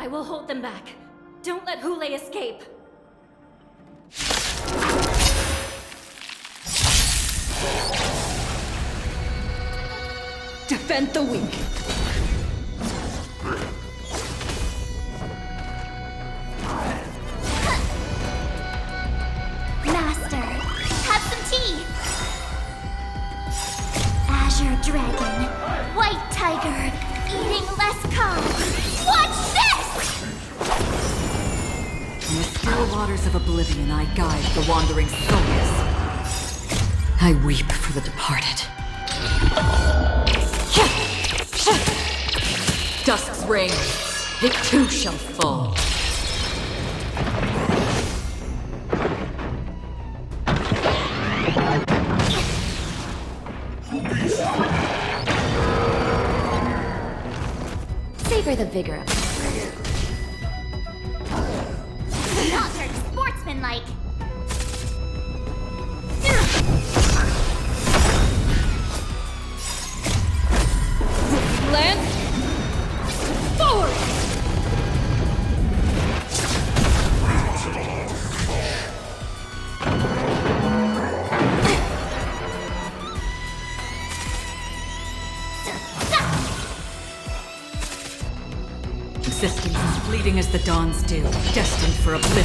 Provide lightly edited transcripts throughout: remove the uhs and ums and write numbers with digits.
I will hold them back. Don't let Hule escape. Defend the weak. Master, have some tea. Azure Dragon, White Tiger, eating less carbs. Watch this! In the still waters of oblivion, I guide the wandering souls. I weep for the departed. Dusk's reign, it too shall fall. Savor the vigor of it. Not very sportsmanlike. Lance! Forward! Existence is fleeting as the dawn's dew, destined for oblivion.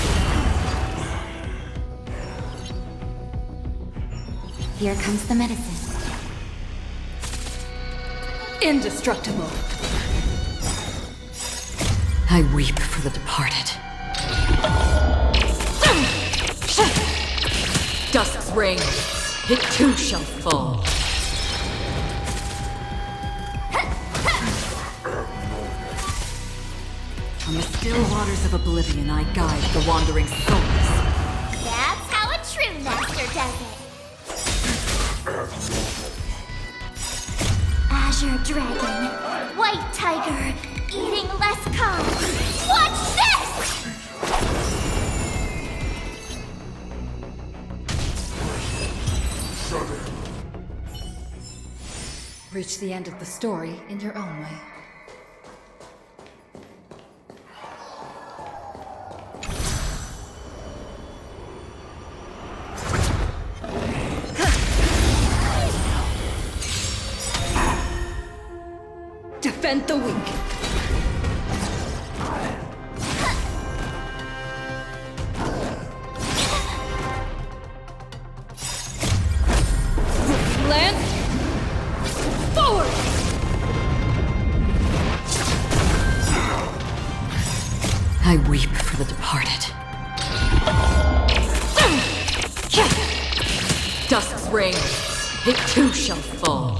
Here comes the medicine. Indestructible. I weep for the departed. Dusk's reign, it too shall fall. On the still waters of oblivion, I guide the wandering souls. That's how a true master does it. Azure Dragon, White Tiger, eating less carbs. Watch this! Reach the end of the story in your own way. Defend the weak. Lance! Forward! I weep for the departed. Dusk's reign, it too shall fall.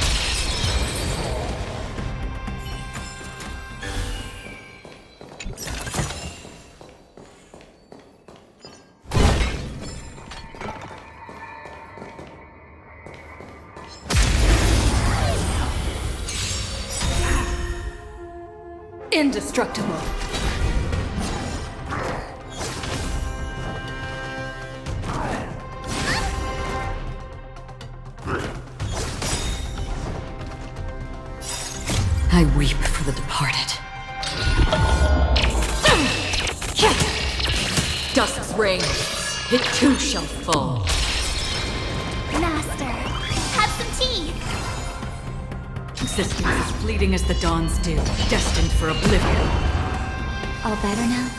Indestructible. I weep for the departed. Dusk's reign, it too shall fall. Master, have some tea. Existence is fleeting as the dawn's dew, destined for oblivion. All better now?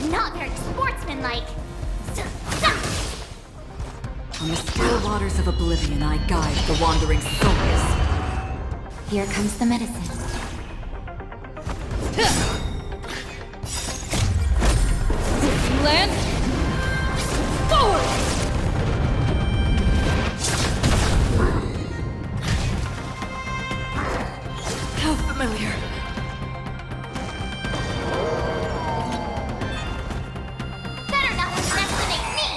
Not very sportsmanlike. On the still waters of oblivion, I guide the wandering souls. Here comes the medicine. Lance! Forward! How familiar. Better not underestimate me!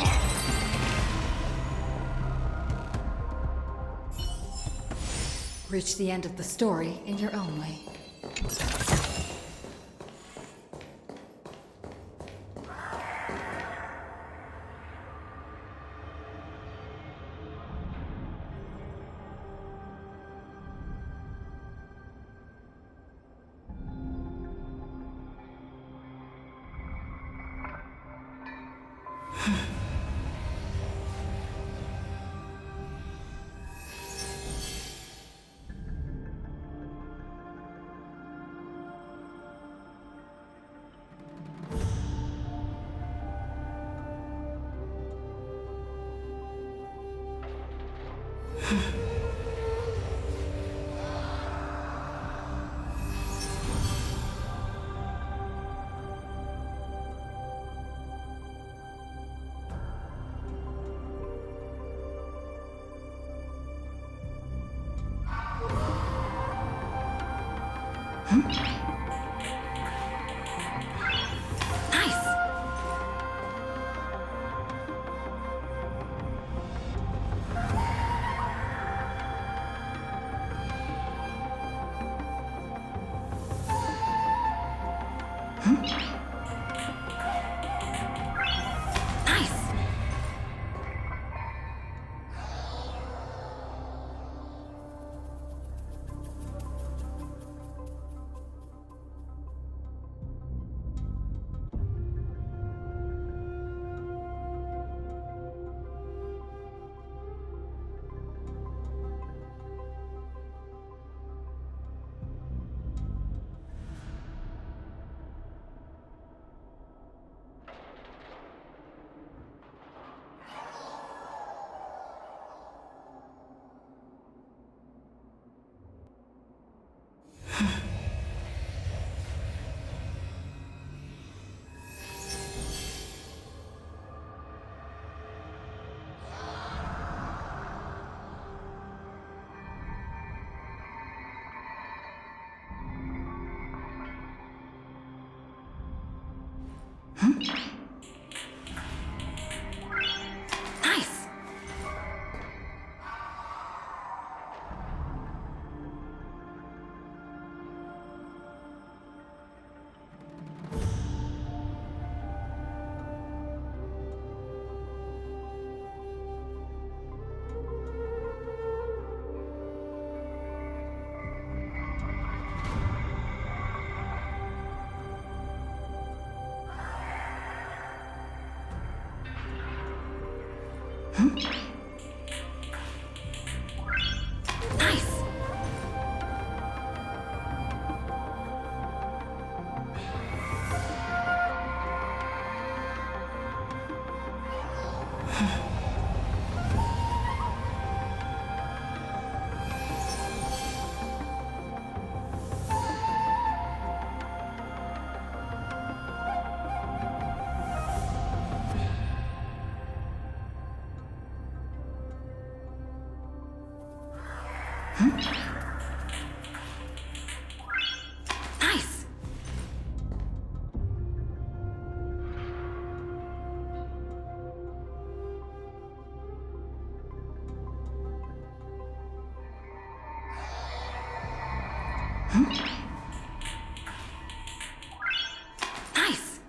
Reach the end of the story in your own way. Nice! Nice! Nice! Nice! Nice! Nice! Nice!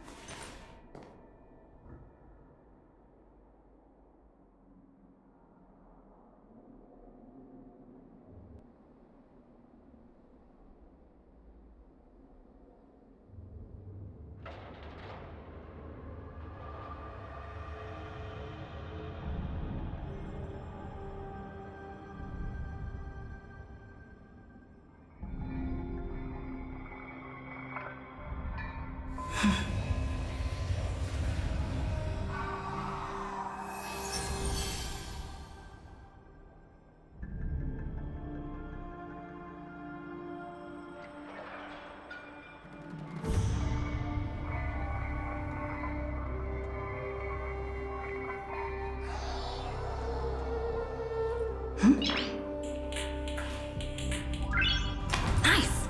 Nice!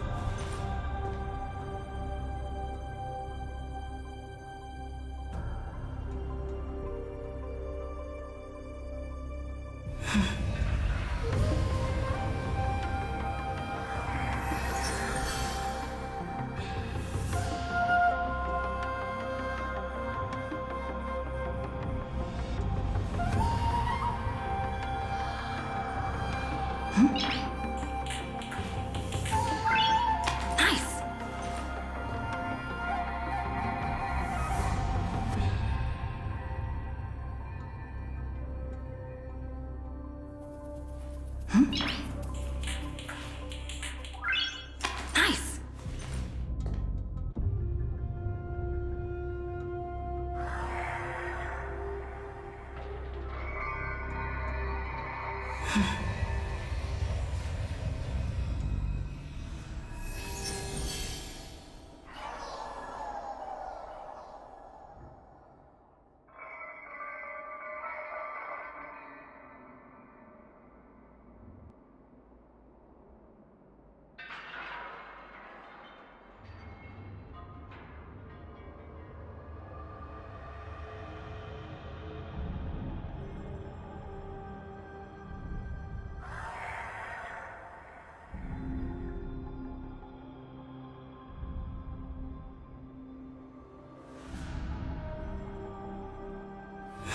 Nice!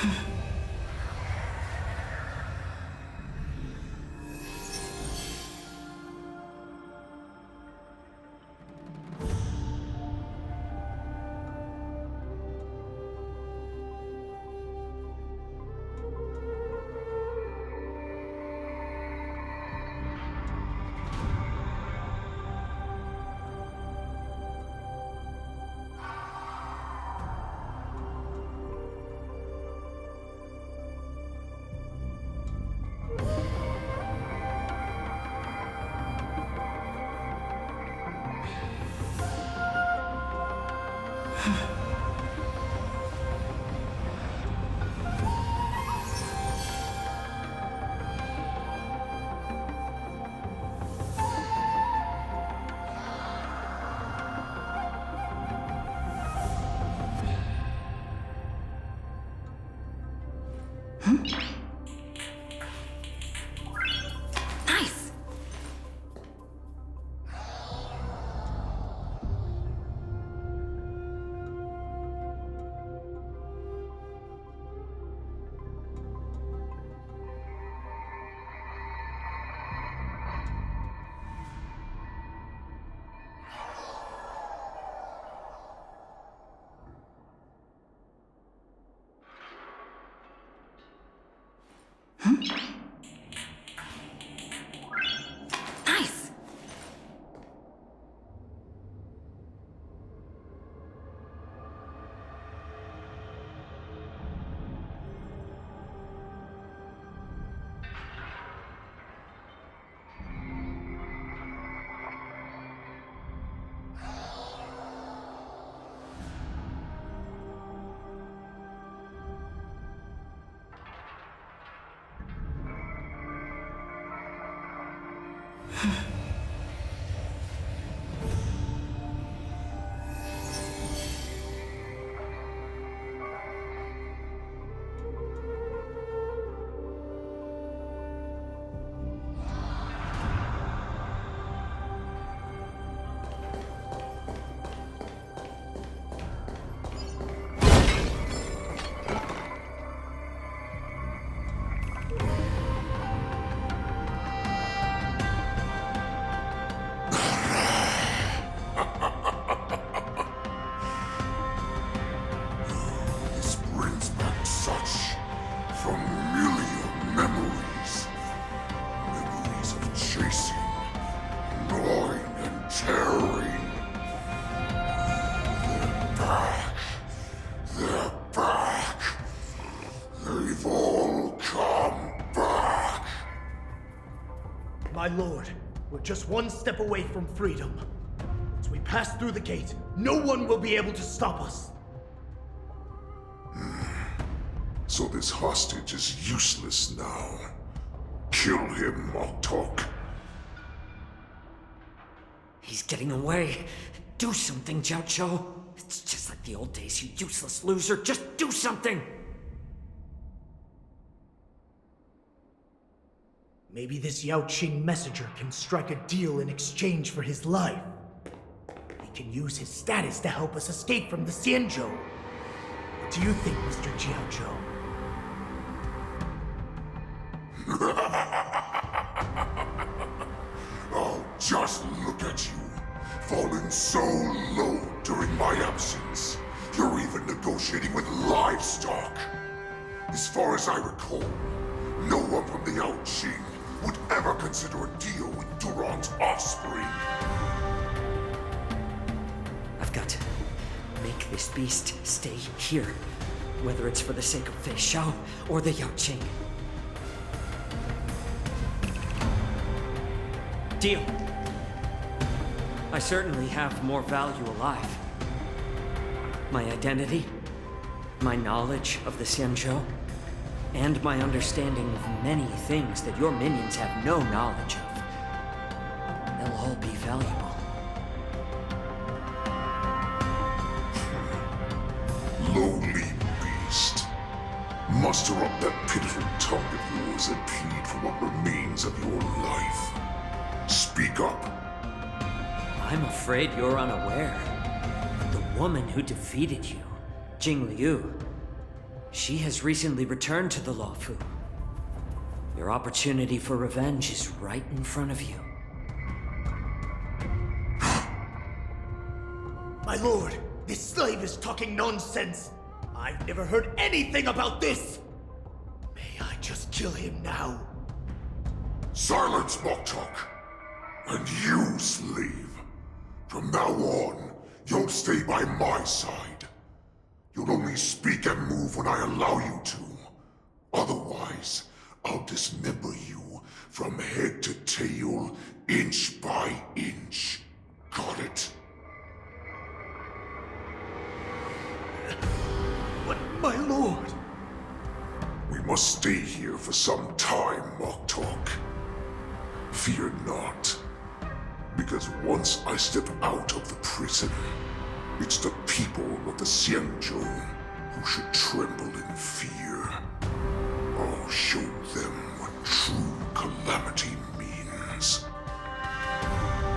Nice! Nice! This brings back such familiar memories. Memories of chasing, gnawing, and tearing. They're back. They're back. They've all come back. My lord, we're just one step away from freedom. As we pass through the gate, no one will be able to stop us. So this hostage is useless now. Kill him, Moktok. He's getting away. Do something, Jiao. It's just like the old days, you useless loser. Just do something! Maybe this Yao Qing messenger can strike a deal in exchange for his life. He can use his status to help us escape from the Xianzhou. What do you think, Mr. Jiao? Oh, just look at you. Fallen so low during my absence. You're even negotiating with livestock. As far as I recall, no one from the Yao Qing would ever consider a deal with Duran's offspring. I've got to make this beast stay here. Whether it's for the sake of Fei Xiao or the Yao Qing. Deal. I certainly have more value alive. My identity, my knowledge of the Xianzhou, and my understanding of many things that your minions have no knowledge of. They'll all be valuable. Lowly beast. Muster up that pitiful tongue of yours and plead for what remains of your life. Speak up. I'm afraid you're unaware. The woman who defeated you, Jing Liu, She has recently returned to the Lawfu. Your opportunity for revenge is right in front of you. My lord, this slave is talking nonsense. I've never heard anything about this. May I just kill him now? Silence, mock talk. And you, slave. From now on, you'll stay by my side. You'll only speak and move when I allow you to. Otherwise, I'll dismember you from head to tail, inch by inch. Got it? But my lord... We must stay here for some time, mock talk. Fear not. Because once I step out of the prison, it's the people of the Xianzhou who should tremble in fear. I'll show them what true calamity means.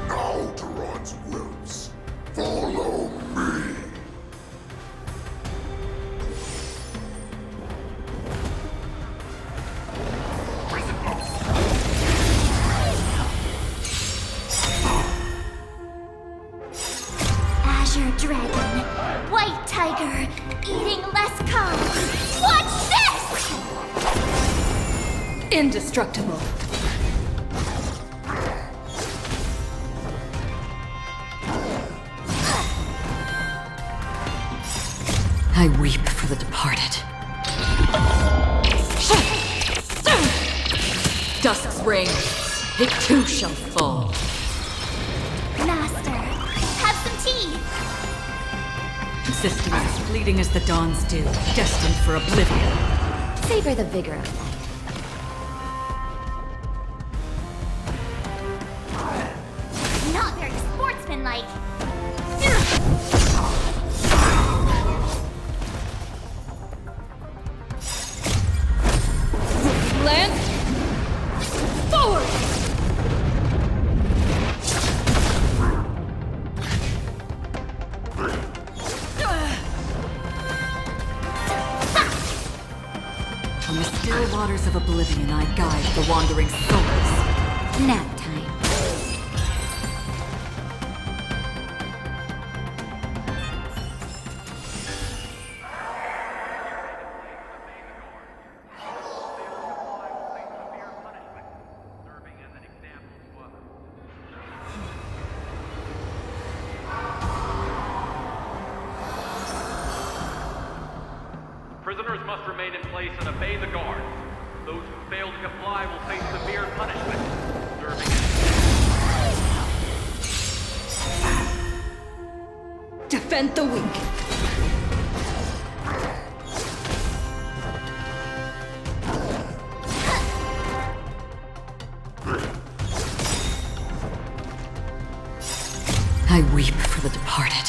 Now, Tehran's wolves, follow me! Azure dragon, white tiger, eating less carbs. Watch this! Indestructible. I weep for the departed. Dusk's reign, it too shall fall. Master, have some tea. Existing as fleeting as the dawn's dew, destined for oblivion. Savor the vigor of life. Not very sportsmanlike. Lance! Forward! On the still waters of oblivion, I guide the wandering souls. Nap time. Prisoners must remain in place and obey the guards. Those who fail to comply will face severe punishment. Defend the weak. I weep for the departed.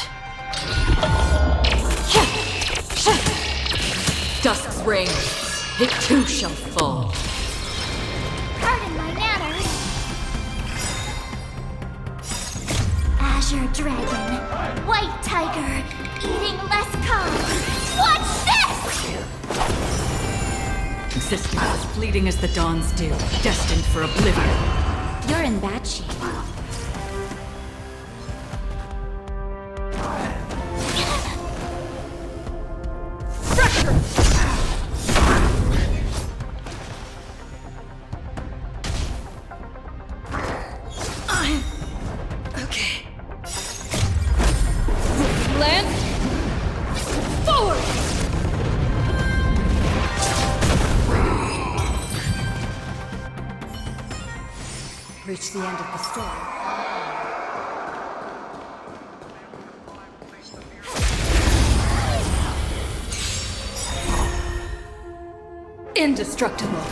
Dusk's reign, it too shall fall. Pardon my manners. Azure dragon, white tiger, eating less carbs. Watch this! Existing as fleeting as the dawn's dew, destined for oblivion. You're in bad shape. Okay. Lance! Forward! Reach the end of the storm. Indestructible.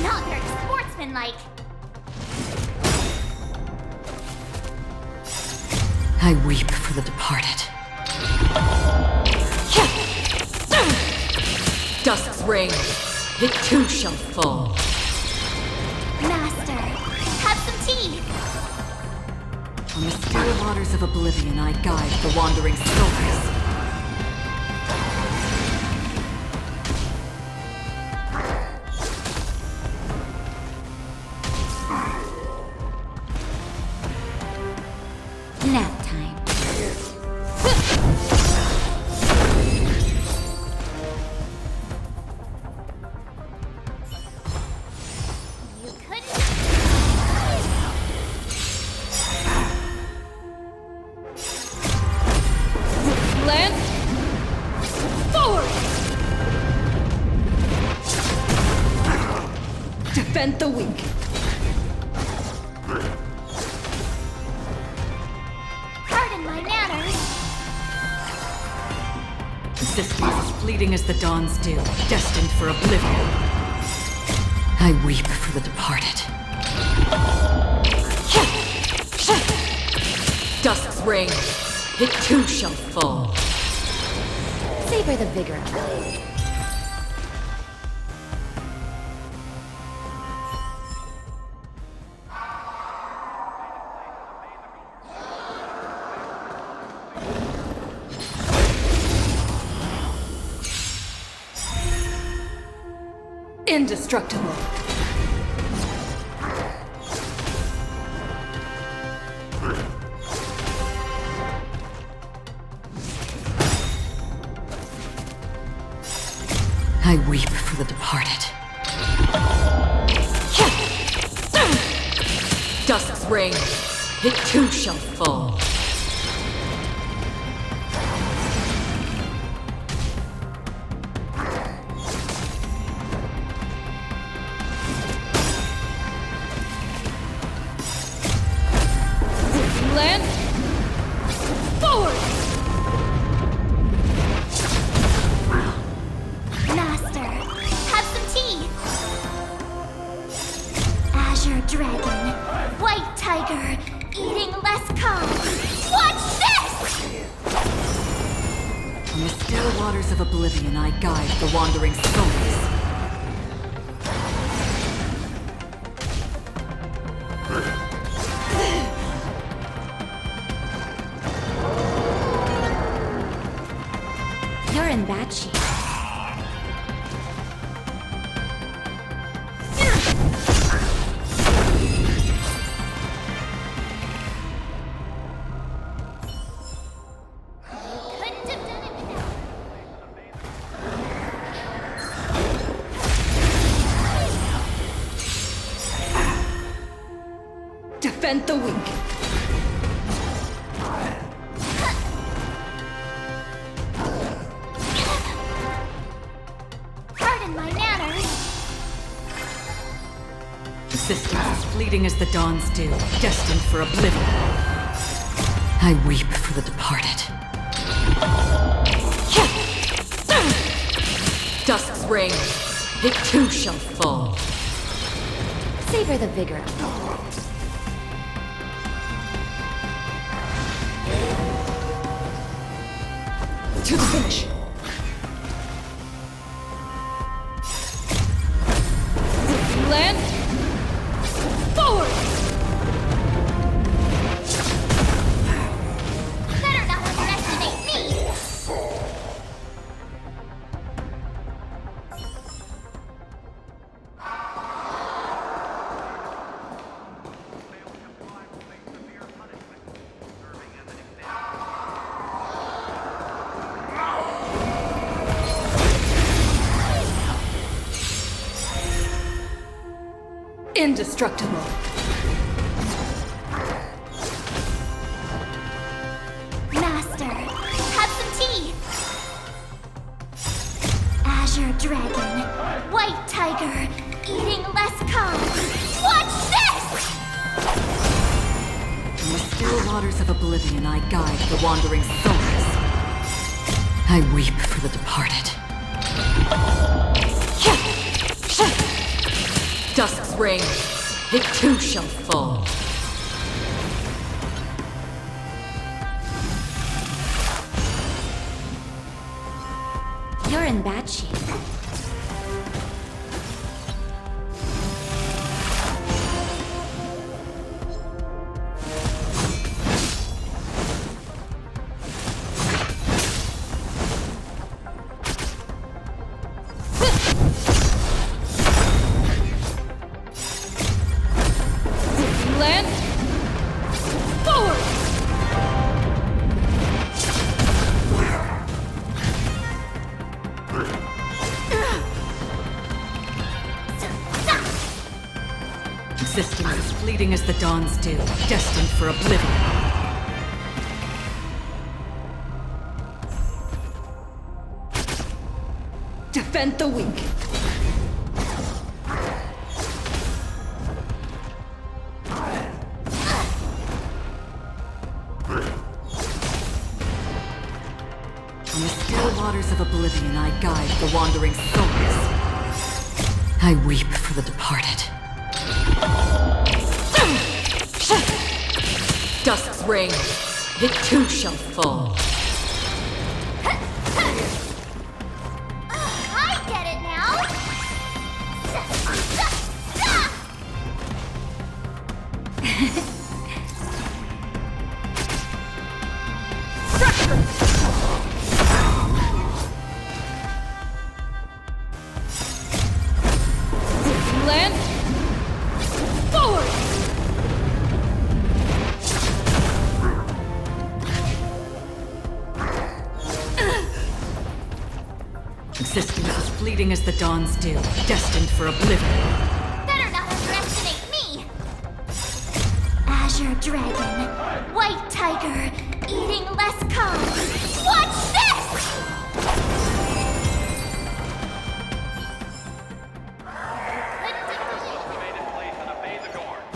Not very sportsmanlike. I weep for the departed. Dusk's reign, it too shall fall. Master, have some tea. On the still waters of oblivion, I guide the wandering souls. Nap time. You couldn't. Lance! Forward! Defend the weak. Pardon my manners. Existence is fleeting as the dawn's dew, destined for oblivion. I weep for the departed. Dusk's reign, it too shall fall. Savor the vigor of it. Indestructible. I weep for the departed. Dusk's reign, it too shall fall. Lance! Forward! Master, have some tea. Azure dragon, white tiger, eating less calm. Watch this! On the still waters of oblivion, I guide the wandering souls. You're in bad shape. Couldn't have done it without. Defend the weak. Pardon my manners. Existence is fleeting as the dawn's dew, destined for oblivion. I weep for the departed. Dusk's reign, it too shall fall. Savor the vigor of it. To the finish. Lance! Forward! Better not underestimate me. Indestructible. Master, have some tea. Azure dragon, white tiger, eating less calm. Watch this! In the still waters of oblivion, I guide the wandering souls. I weep for the departed. Dusk's reign, it too shall fall. You're in bad shape. fleeting as the dawn's dew, destined for oblivion. Defend the weak. In the still waters of oblivion, I guide the wandering souls. I weep for the departed. Dusk's reign, it too shall fall. I get it now! Land. Forward! Existence is fleeting as the dawn's dew, destined for oblivion. Better not underestimate me! Azure Dragon, White Tiger, eating less carbs. Watch this! Remain in place and obey the guard.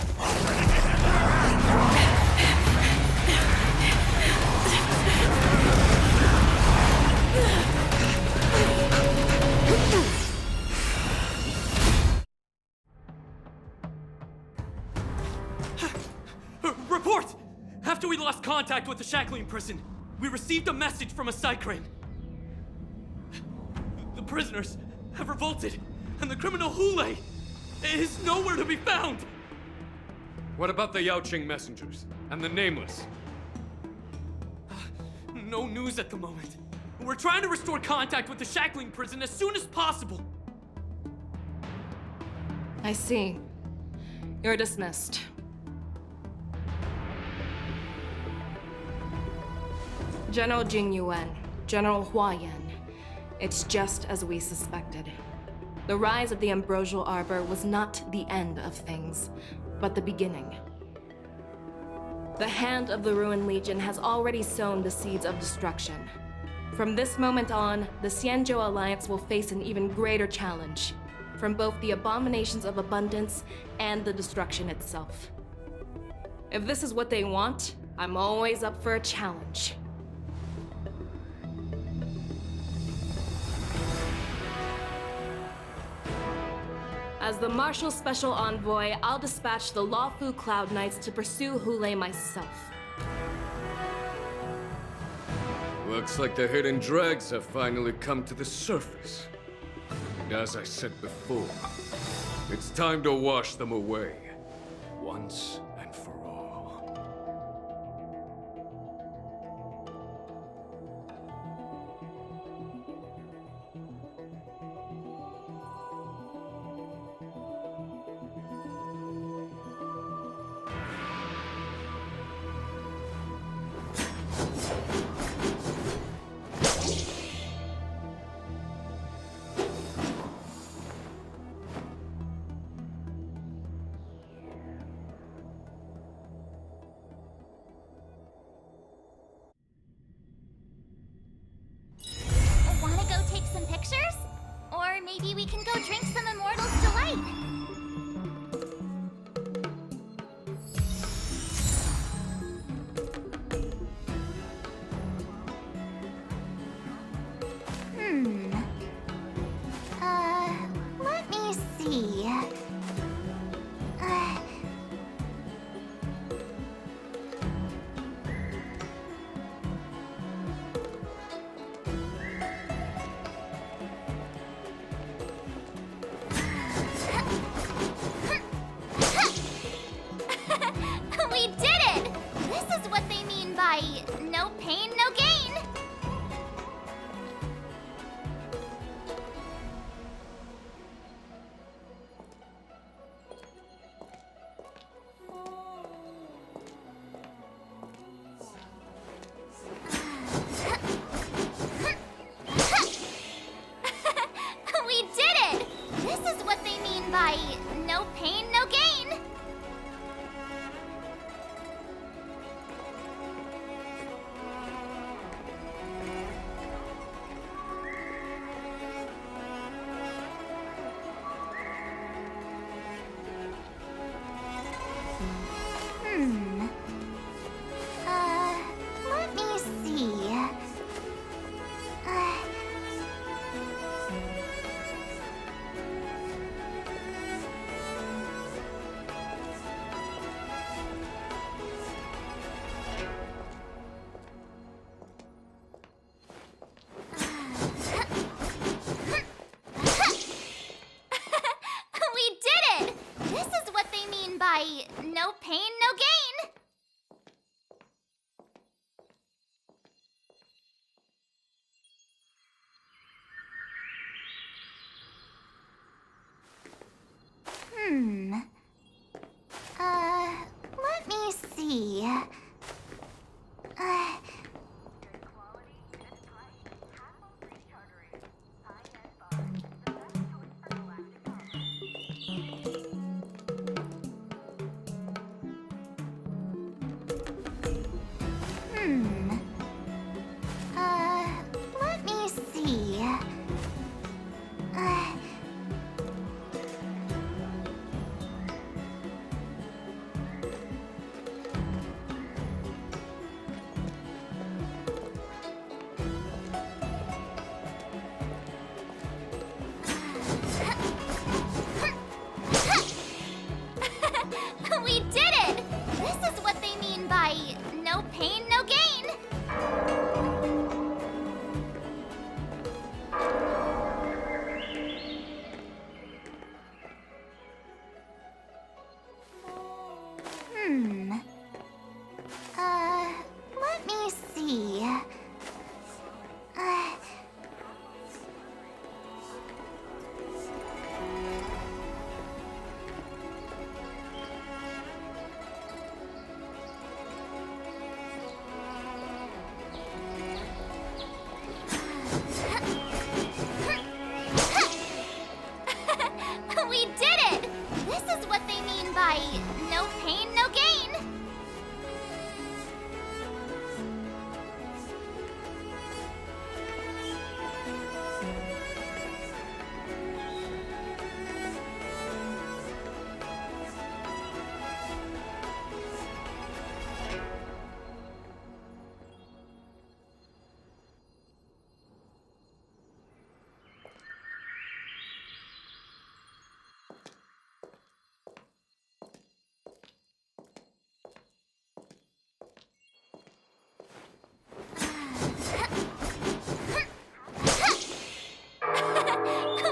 Report! After we lost contact with the shackling prison, we received a message from a Psycrane. The prisoners have revolted, and the criminal Hule is nowhere to be found! What about the Yaoqing messengers? And the Nameless? No news at the moment. We're trying to restore contact with the shackling prison as soon as possible. I see. You're dismissed. General Jing Yuan, General Hua Yan. It's just as we suspected. The rise of the Ambrosial Arbor was not the end of things, but the beginning. The hand of the Ruined Legion has already sown the seeds of destruction. From this moment on, the Xianzhou Alliance will face an even greater challenge, from both the abominations of abundance and the destruction itself. If this is what they want, I'm always up for a challenge. As the Marshal Special Envoy, I'll dispatch the Lawfu Cloud Knights to pursue Hule myself. Looks like the hidden dregs have finally come to the surface. And as I said before, it's time to wash them away. Once and for all. no pain, no gain! Let me see. We did it! This is what they mean by no pain, no gain!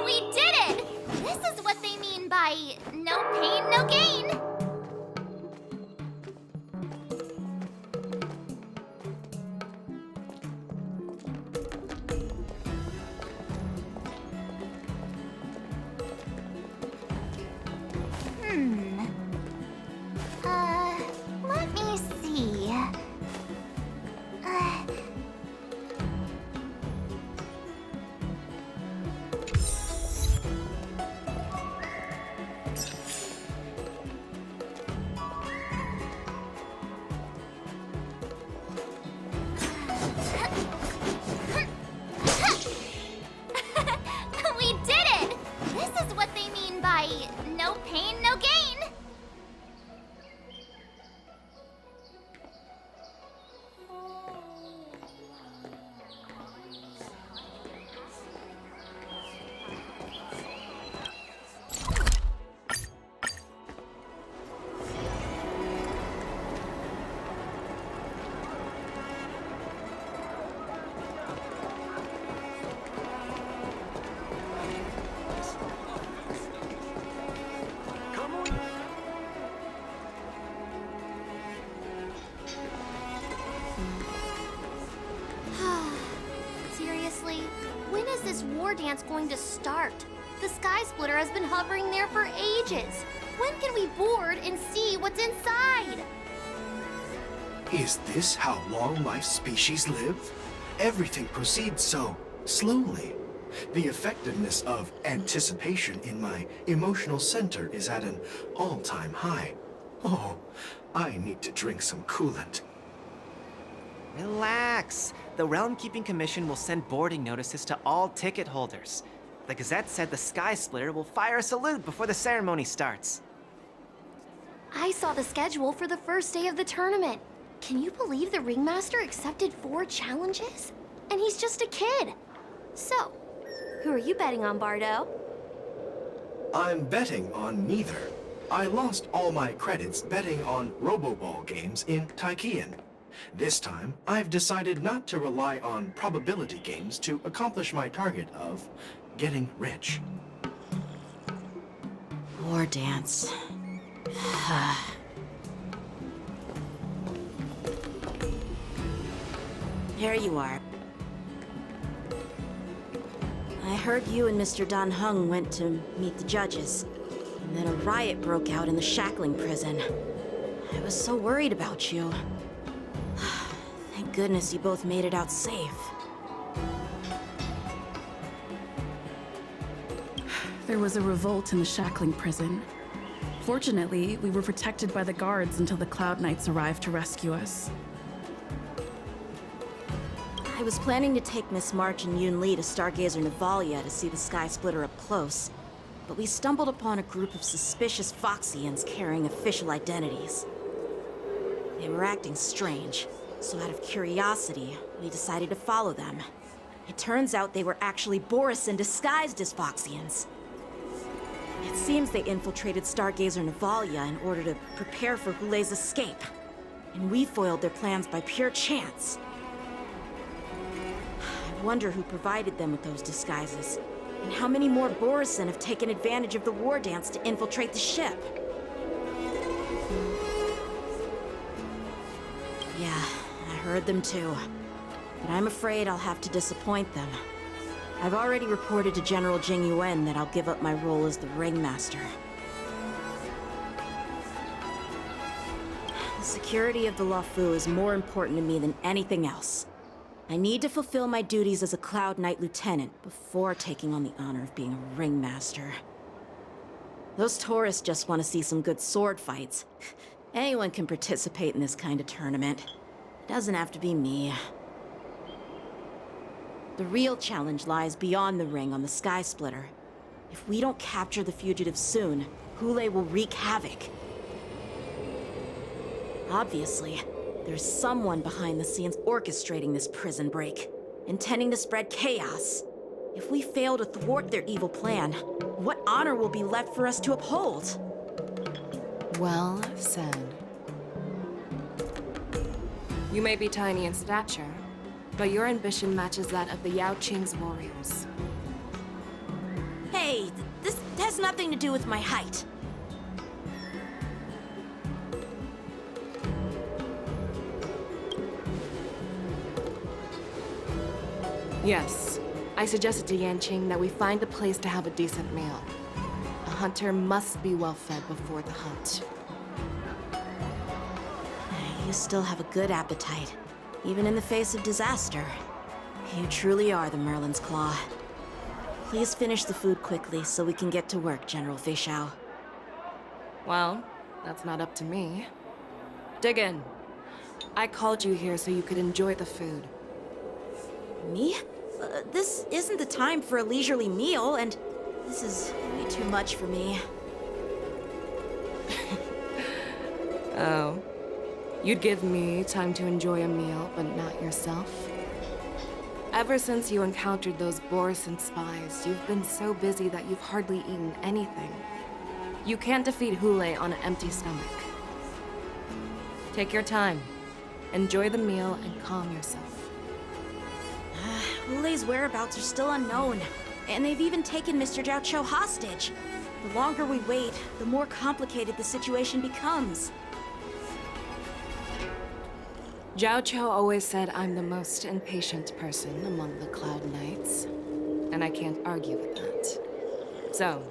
We did it! This is what they mean by no pain, no gain! Let me see. We did it! This is what they mean by no pain, no gain! Seriously? When is this war dance going to start? The Sky Splitter has been hovering there for ages. When can we board and see what's inside? Is this how long my species live? Everything proceeds so slowly. The effectiveness of anticipation in my emotional center is at an all-time high. Oh, I need to drink some coolant. Relax. The Realm Keeping Commission will send boarding notices to all ticket holders. The Gazette said the Sky Splitter will fire a salute before the ceremony starts. I saw the schedule for the first day of the tournament. Can you believe the Ringmaster accepted 4 challenges? And he's just a kid. So, who are you betting on, Bardo? I'm betting on neither. I lost all my credits betting on Roboball games in Tychean. This time, I've decided not to rely on probability games to accomplish my target of getting rich. War dance. Here you are. I heard you and Mr. Dan Heng went to meet the judges, and then a riot broke out in the shackling prison. I was so worried about you. Thank goodness you both made it out safe. There was a revolt in the shackling prison. Fortunately, we were protected by the guards until the Cloud Knights arrived to rescue us. I was planning to take Miss March and Yoon Lee to Stargazer Navalia to see the Sky Splitter up close, but we stumbled upon a group of suspicious Foxians carrying official identities. They were acting strange, so out of curiosity, we decided to follow them. It turns out they were actually Borisin disguised as Foxians. It seems they infiltrated Stargazer Navalia in order to prepare for Hulei's escape. and we foiled their plans by pure chance. I wonder who provided them with those disguises, and how many more Borisin have taken advantage of the war dance to infiltrate the ship. Yeah, I heard them too. But I'm afraid I'll have to disappoint them. I've already reported to General Jing Yuan that I'll give up my role as the Ringmaster. The security of the Luofu is more important to me than anything else. I need to fulfill my duties as a Cloud Knight Lieutenant before taking on the honor of being a Ringmaster. Those tourists just want to see some good sword fights. Anyone can participate in this kind of tournament. It doesn't have to be me. The real challenge lies beyond the ring on the Sky Splitter. If we don't capture the fugitives soon, Hule will wreak havoc. Obviously, there's someone behind the scenes orchestrating this prison break, intending to spread chaos. If we fail to thwart their evil plan, what honor will be left for us to uphold? Well said. You may be tiny in stature, but your ambition matches that of the Yao Qing's warriors. Hey, this has nothing to do with my height. Yes, I suggested to Yanqing that we find a place to have a decent meal. A hunter must be well fed before the hunt. You still have a good appetite, even in the face of disaster. You truly are the Merlin's Claw. Please finish the food quickly so we can get to work, General Feixiao. Well, that's not up to me. Dig in. I called you here so you could enjoy the food. Me? This isn't the time for a leisurely meal, and this is way too much for me. Oh. You'd give me time to enjoy a meal, but not yourself? Ever since you encountered those Borisin spies, you've been so busy that you've hardly eaten anything. You can't defeat Hule on an empty stomach. Take your time. Enjoy the meal and calm yourself. Hule's whereabouts are still unknown, and they've even taken Mr. Jiao Cho hostage. The longer we wait, the more complicated the situation becomes. Jiao Cho always said I'm the most impatient person among the Cloud Knights, and I can't argue with that. So,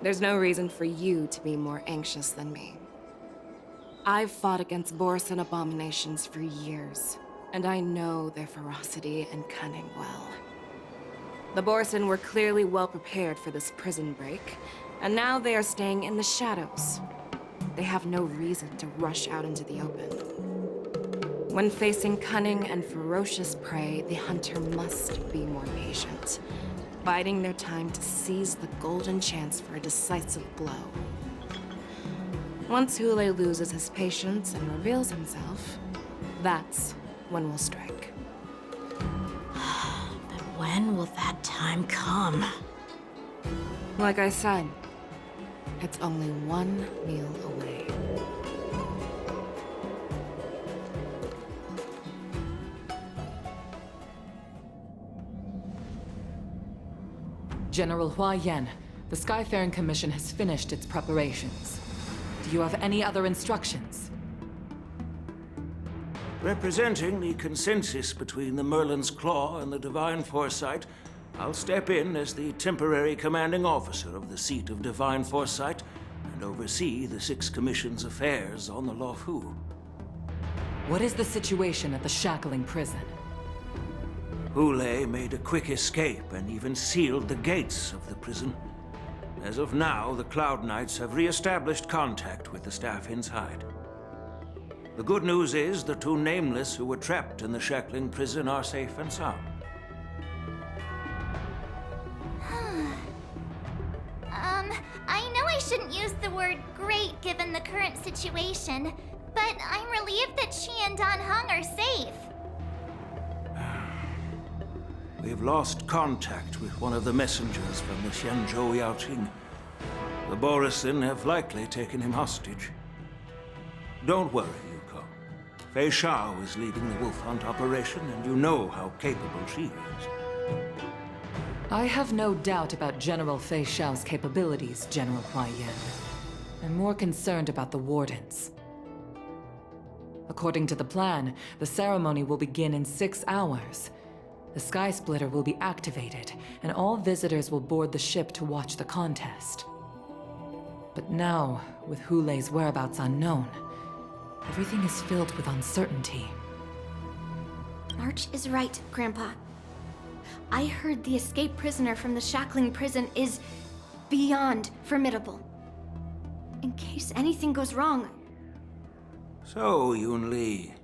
there's no reason for you to be more anxious than me. I've fought against Borisin abominations for years, and I know their ferocity and cunning well. The Borisin were clearly well prepared for this prison break, and now they are staying in the shadows. They have no reason to rush out into the open. When facing cunning and ferocious prey, the hunter must be more patient, biding their time to seize the golden chance for a decisive blow. Once Hule loses his patience and reveals himself, that's when we'll strike. But when will that time come? Like I said, it's only one meal away. General Hua Yan, the Skyfaring Commission has finished its preparations. Do you have any other instructions? Representing the consensus between the Merlin's Claw and the Divine Foresight, I'll step in as the temporary commanding officer of the seat of Divine Foresight and oversee the Six Commission's affairs on the Luofu. What is the situation at the Shackling prison? Hule made a quick escape and even sealed the gates of the prison. As of now, the Cloud Knights have re-established contact with the staff inside. The good news is the two Nameless who were trapped in the Shackling prison are safe and sound. I know I shouldn't use the word great given the current situation, but I'm relieved that she and Dan Heng are safe. We've lost contact with one of the messengers from the Xianzhou Yaoqing. The Borisin have likely taken him hostage. Don't worry, Yuko. Fei Shao is leading the wolf hunt operation, and you know how capable she is. I have no doubt about General Fei Shao's capabilities, General Hua Yan. I'm more concerned about the Wardens. According to the plan, the ceremony will begin in 6 hours. The Sky Splitter will be activated, and all visitors will board the ship to watch the contest. But now, with Hulei's whereabouts unknown, everything is filled with uncertainty. March is right, Grandpa. I heard the escaped prisoner from the shackling prison is beyond formidable. In case anything goes wrong. So, Yun Li,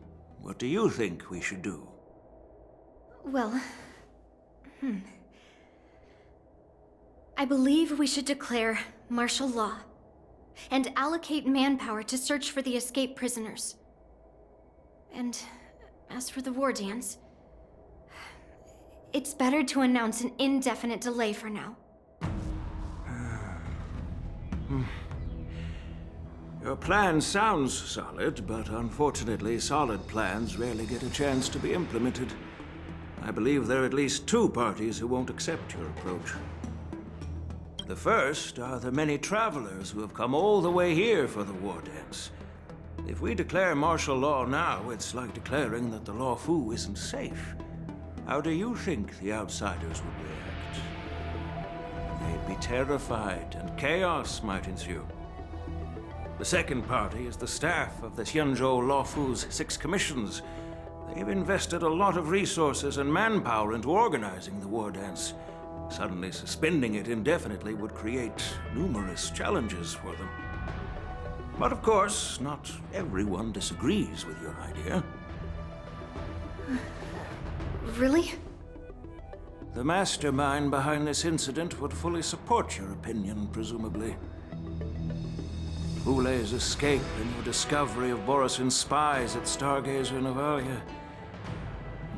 what do you think we should do? Well, I believe we should declare martial law and allocate manpower to search for the escaped prisoners. And as for the war dance, it's better to announce an indefinite delay for now. Your plan sounds solid, but unfortunately, solid plans rarely get a chance to be implemented. I believe there are at least 2 parties who won't accept your approach. The first are the many travelers who have come all the way here for the war dance. If we declare martial law now, it's like declaring that the Law Fu isn't safe. How do you think the outsiders would react? They'd be terrified, and chaos might ensue. The second party is the staff of the Xianzhou Law Fu's 6 commissions. They've invested a lot of resources and manpower into organizing the war dance. Suddenly suspending it indefinitely would create numerous challenges for them. But of course, not everyone disagrees with your idea. Really? The mastermind behind this incident would fully support your opinion, presumably. Hulei's escape and your discovery of Borisin's spies at Stargazer Navalia.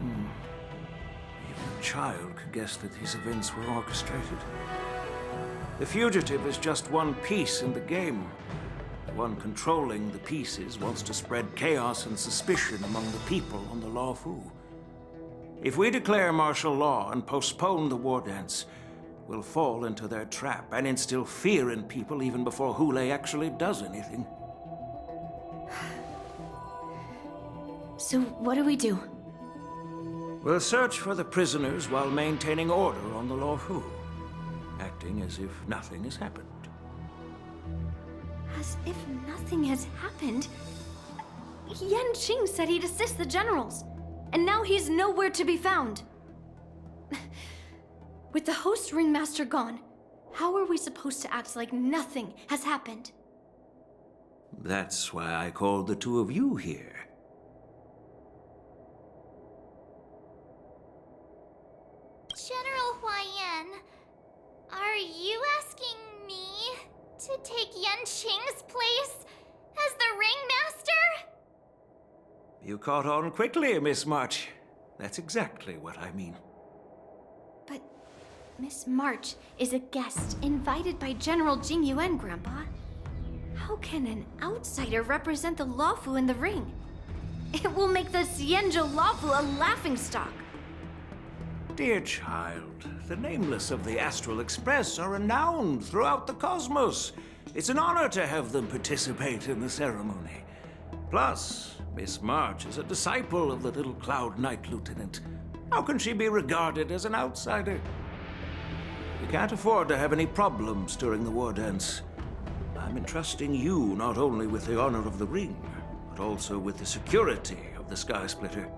Even a child could guess that these events were orchestrated. The fugitive is just one piece in the game. The one controlling the pieces wants to spread chaos and suspicion among the people on the Law Fu. If we declare martial law and postpone the war dance, we'll fall into their trap and instill fear in people even before Hulei actually does anything. So what do we do? We'll search for the prisoners while maintaining order on the Law Fu, acting as if nothing has happened. As if nothing has happened? Yan Qing said he'd assist the generals, and now he's nowhere to be found. With the host ringmaster gone, how are we supposed to act like nothing has happened? That's why I called the 2 of you here. General Hua Yan, are you asking me to take Yan Qing's place as the ringmaster? You caught on quickly, Miss March. That's exactly what I mean. But Miss March is a guest invited by General Jing Yuan, Grandpa. How can an outsider represent the Lawfu in the ring? It will make the Xianzhou Lawfu a laughingstock. Dear child, the nameless of the Astral Express are renowned throughout the cosmos. It's an honor to have them participate in the ceremony. Plus, Miss March is a disciple of the little Cloud Knight Lieutenant. How can she be regarded as an outsider? We can't afford to have any problems during the war dance. I'm entrusting you not only with the honor of the ring, but also with the security of the Sky Splitter.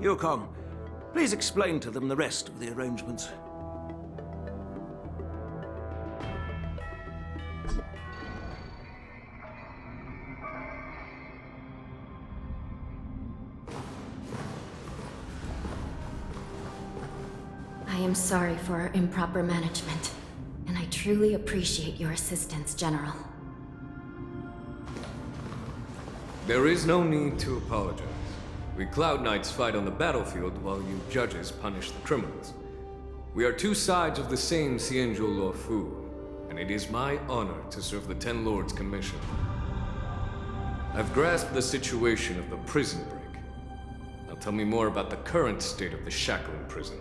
Yukong, please explain to them the rest of the arrangements. I am sorry for our improper management, and I truly appreciate your assistance, General. There is no need to apologize. We Cloud Knights fight on the battlefield while you judges punish the criminals. We are 2 sides of the same Xianzhou Law Fu, and it is my honor to serve the 10 Lords' commission. I've grasped the situation of the prison break. Now tell me more about the current state of the Shackling prison.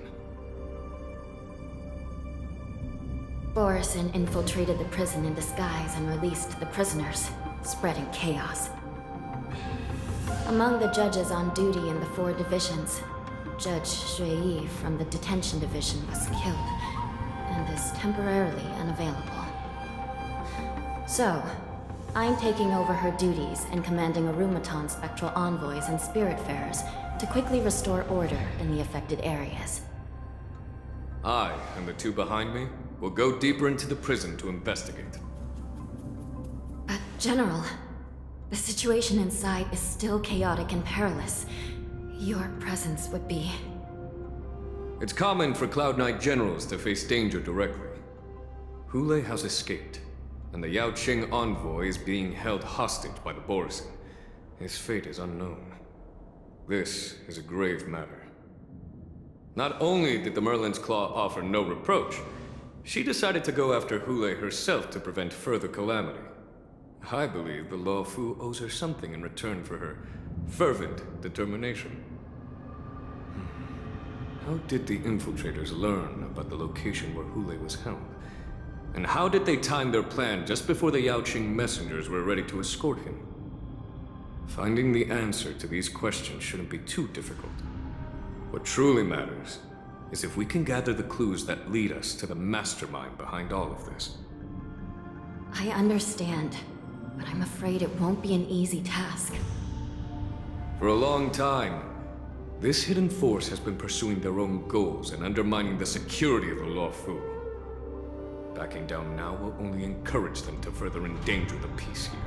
Borison infiltrated the prison in disguise and released the prisoners, spreading chaos. Among the judges on duty in the 4 divisions, Judge Shui from the detention division was killed and is temporarily unavailable. So, I'm taking over her duties and commanding Arumaton spectral envoys and spiritfarers to quickly restore order in the affected areas. I and the 2 behind me will go deeper into the prison to investigate. But, General, the situation inside is still chaotic and perilous. Your presence would be... It's common for Cloud Knight generals to face danger directly. Hule has escaped, and the Yaoqing envoy is being held hostage by the Borison. His fate is unknown. This is a grave matter. Not only did the Merlin's Claw offer no reproach, she decided to go after Hule herself to prevent further calamity. I believe the Law Fu owes her something in return for her fervent determination. How did the infiltrators learn about the location where Hule was held? And how did they time their plan just before the Yaoqing messengers were ready to escort him? Finding the answer to these questions shouldn't be too difficult. What truly matters is if we can gather the clues that lead us to the mastermind behind all of this. I understand, but I'm afraid it won't be an easy task. For a long time, this hidden force has been pursuing their own goals and undermining the security of the Law Fu. Backing down now will only encourage them to further endanger the peace here.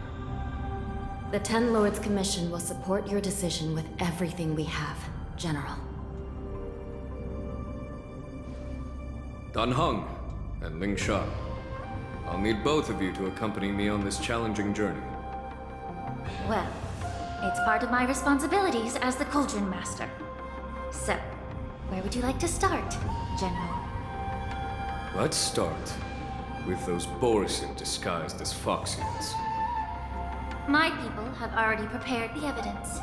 The Ten Lords Commission will support your decision with everything we have, General. Dan Heng and Ling Sha, I'll need both of you to accompany me on this challenging journey. Well, it's part of my responsibilities as the Cauldron Master. So, where would you like to start, General? Let's start with those Borison disguised as Foxians. My people have already prepared the evidence.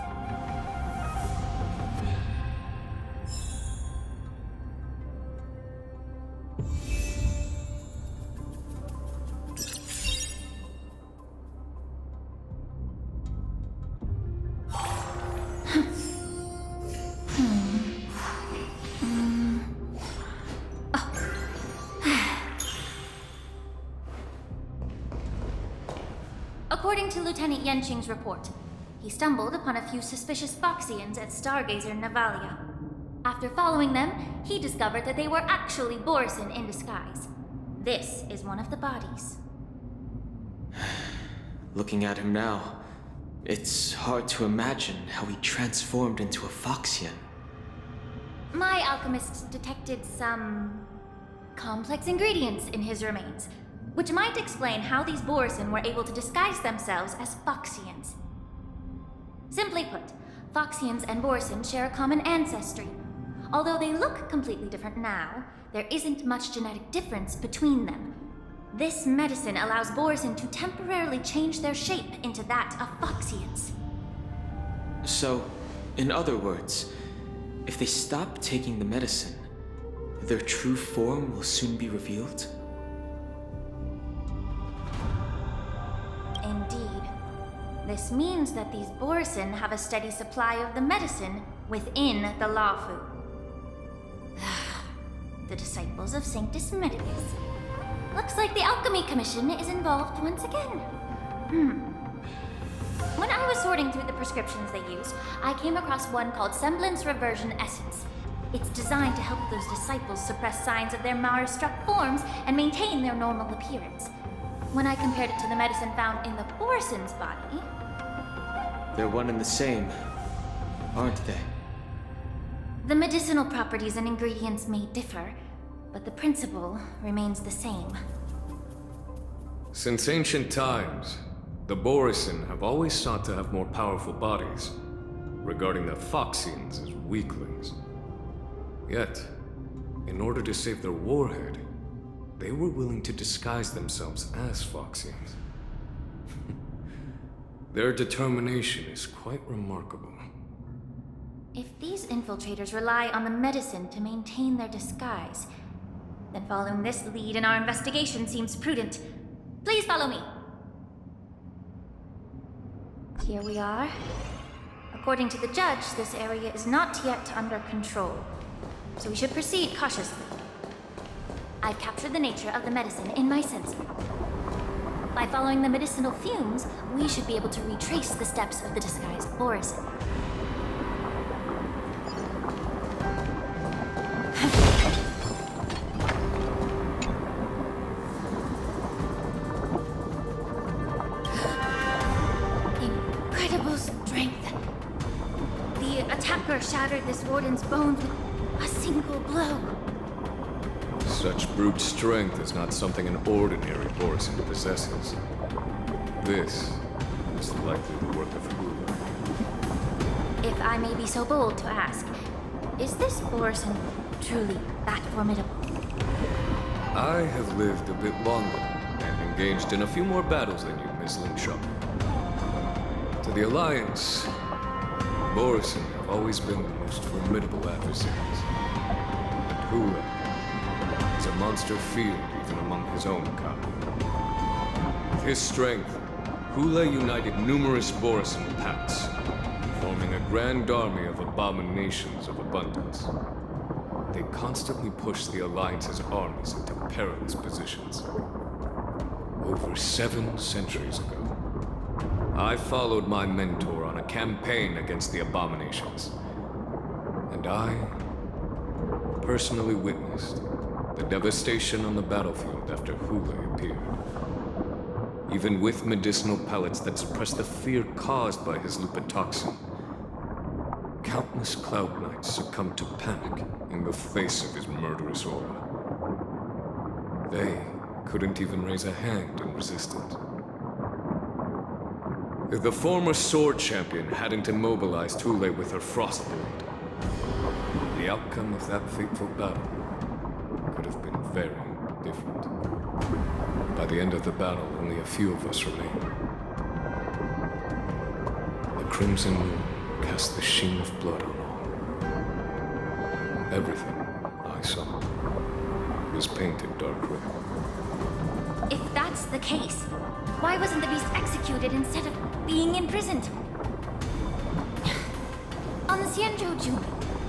According to Lieutenant Yenqing's report, he stumbled upon a few suspicious Foxians at Stargazer Navalia. After following them, he discovered that they were actually Borison in disguise. This is one of the bodies. Looking at him now, it's hard to imagine how he transformed into a Foxian. My alchemists detected some complex ingredients in his remains, which might explain how these Borison were able to disguise themselves as Foxians. Simply put, Foxians and Borison share a common ancestry. Although they look completely different now, there isn't much genetic difference between them. This medicine allows Borison to temporarily change their shape into that of Foxians. So, in other words, if they stop taking the medicine, their true form will soon be revealed? Indeed. This means that these Borison have a steady supply of the medicine within the Law Fu. The disciples of Sanctus Medicus. Looks like the Alchemy Commission is involved once again. When I was sorting through the prescriptions they used, I came across one called Semblance Reversion Essence. It's designed to help those disciples suppress signs of their Mara-struck forms and maintain their normal appearance. When I compared it to the medicine found in the Borison's body... They're one and the same, aren't they? The medicinal properties and ingredients may differ, but the principle remains the same. Since ancient times, the Borison have always sought to have more powerful bodies, regarding the Foxians as weaklings. Yet, in order to save their warhead, they were willing to disguise themselves as Foxians. Their determination is quite remarkable. If these infiltrators rely on the medicine to maintain their disguise, then following this lead in our investigation seems prudent. Please follow me. Here we are. According to the judge, this area is not yet under control, so we should proceed cautiously. I've captured the nature of the medicine in my sensor. By following the medicinal fumes, we should be able to retrace the steps of the disguised Borison. Incredible strength. The attacker shattered this warden's bones with a single blow. Such brute strength is not something an ordinary Borison possesses. This is likely the work of Hula. If I may be so bold to ask, is this Borison truly that formidable? I have lived a bit longer and engaged in a few more battles than you, Miss Linshaw. To the Alliance, Borison have always been the most formidable adversaries. And Hula is a monster feared even among his own kind. With his strength, Hula united numerous Borison pacts, forming a grand army of abominations of abundance. They constantly pushed the Alliance's armies into perilous positions. Over 7 centuries ago, I followed my mentor on a campaign against the abominations, and I personally witnessed the devastation on the battlefield after Hula appeared. Even with medicinal pellets that suppressed the fear caused by his lupitoxin, countless Cloud Knights succumbed to panic in the face of his murderous aura. They couldn't even raise a hand in resistance. If the former Sword Champion hadn't immobilized Hule with her Frostblade, the outcome of that fateful battle could have been very different. By the end of the battle, only a few of us remained. The Crimson Moon cast the sheen of blood on all. Everything I saw was painted dark red. If that's the case, why wasn't the beast executed instead of being imprisoned? On the Xianzhou June,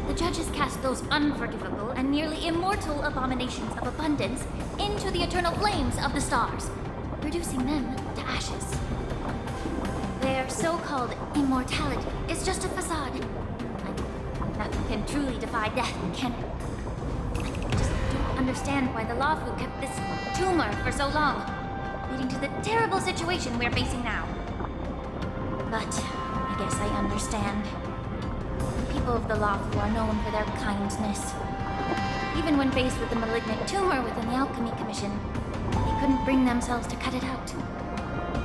the judges cast those unforgivable and nearly immortal abominations of abundance into the eternal flames of the stars, reducing them to ashes. Their so-called immortality is just a facade. Nothing can truly defy death, can it? I just don't understand why the Lafu kept this tumor for so long, leading to the terrible situation we're facing now. But I guess I understand. The people of the Lafu are known for their kindness. Even when faced with the malignant tumor within the Alchemy Commission, they couldn't bring themselves to cut it out.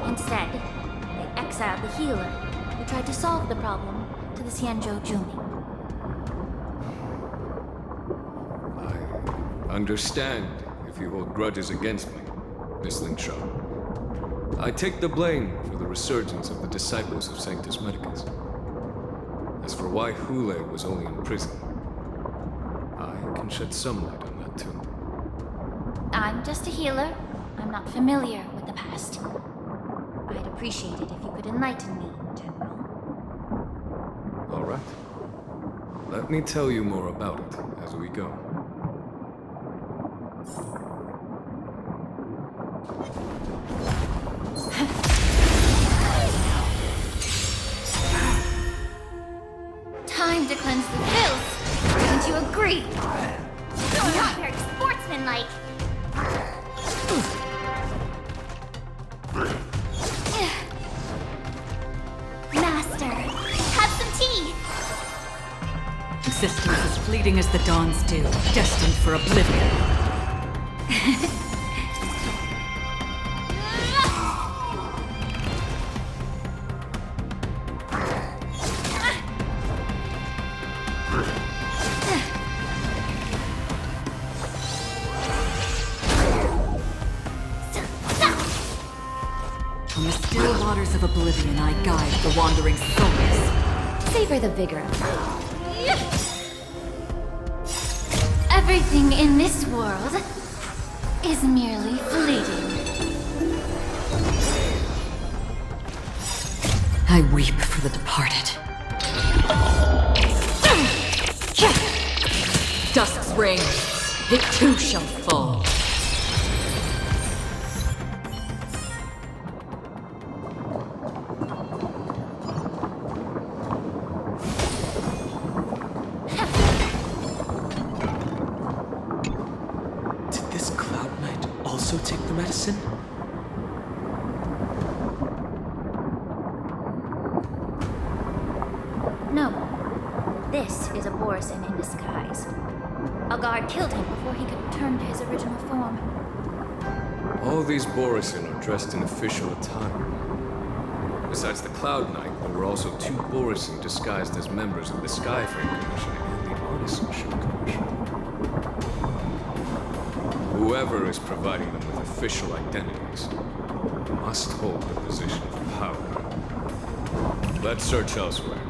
Instead, they exiled the healer who tried to solve the problem to the Xianzhou Jumi. I understand if you hold grudges against me, Miss Linshaw. I take the blame for the resurgence of the disciples of Sanctus Medicus. As for why Hule was only in prison, I can shed some light on that too. I'm just a healer. I'm not familiar with the past. I'd appreciate it if you could enlighten me, General. All right. Let me tell you more about it as we go. Time to cleanse the filth. Don't you agree? Not very sportsmanlike. Master, have some tea. Existence as fleeting as the dawn's dew, destined for oblivion. waters of oblivion I guide the wandering souls. Savor the vigor of it. Everything in this world is merely fleeting. I weep for the departed. Dusk's ring, it too shall fall. Did this Cloud Knight also take the medicine? No. This is a Borison in disguise. A guard killed him before he could return to his original form. All these Borison are dressed in official attire. Besides the Cloud Knight, there were also 2 Borison disguised as members of the Skyframe Commission and the Artisanship Commission. Whoever is providing them with official identities must hold the position of power. Let's search elsewhere.